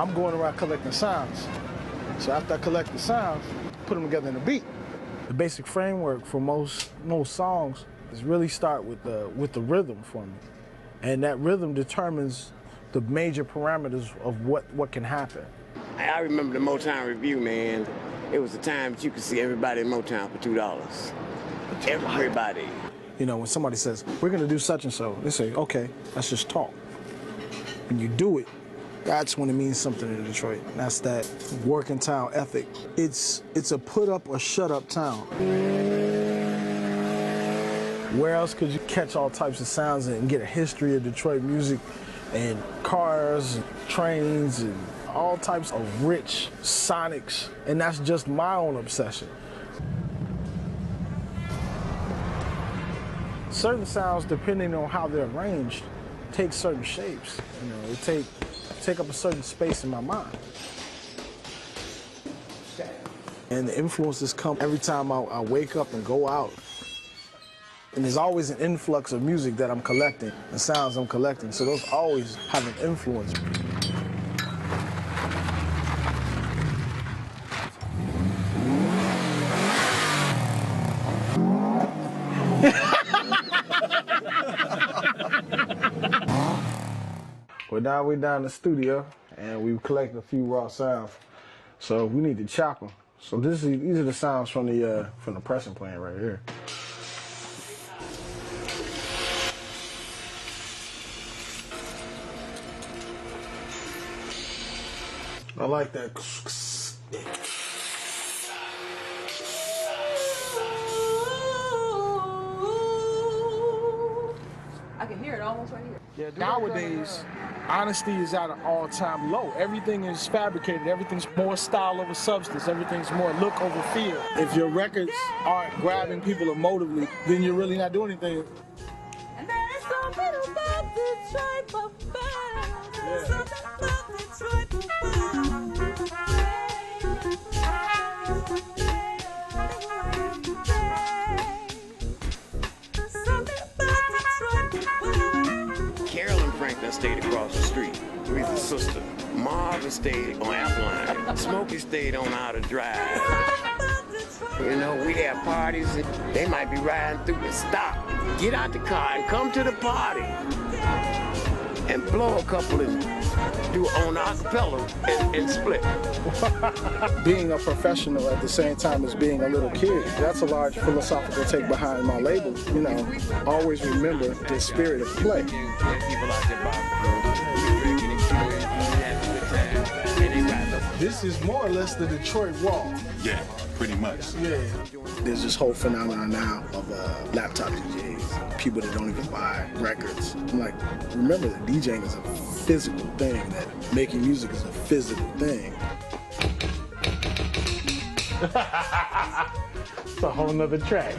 I'm going around collecting sounds. So after I collect the sounds, put them together in a beat. The basic framework for most songs is really start with the rhythm for me. And that rhythm determines the major parameters of what can happen. I remember the Motown Review, man. It was the time that you could see everybody in Motown for $2. Everybody. You know, when somebody says, we're gonna do such and so, they say, okay, let's just talk. When you do it, that's when it means something in Detroit. That's that working town ethic. It's a put up or shut up town. Where else could you catch all types of sounds and get a history of Detroit music and cars, and trains, and all types of rich sonics? And that's just my own obsession. Certain sounds, depending on how they're arranged, take certain shapes. You know, they take up a certain space in my mind. And the influences come every time I wake up and go out. And there's always an influx of music that I'm collecting, the sounds I'm collecting, so those always have an influence. Well, now we're down in the studio, and we've collected a few raw sounds, so we need to chop them. So these are the sounds from the pressing plant right here. I like that. I can hear it almost right here. Yeah, nowadays, honesty is at an all-time low. Everything is fabricated. Everything's more style over substance. Everything's more look over feel. If your records aren't grabbing people emotively, then you're really not doing anything. And there's something about Detroit for fun. There's something about Detroit for fun. Franklin stayed across the street with his sister. Marvin stayed on Appleline. Smokey stayed on Outer Drive. You know, we have parties and they might be riding through and stop. Get out the car and come to the party. And blow a couple and do on acapella and split. Being a professional at the same time as being a little kid, that's a large philosophical take behind my label. You know, always remember the spirit of play. This is more or less the Detroit Wall. Yeah, pretty much. Yeah. There's this whole phenomenon now of laptop DJs, people that don't even buy records. I'm like, remember that DJing is a physical thing, that making music is a physical thing. It's a whole nother track.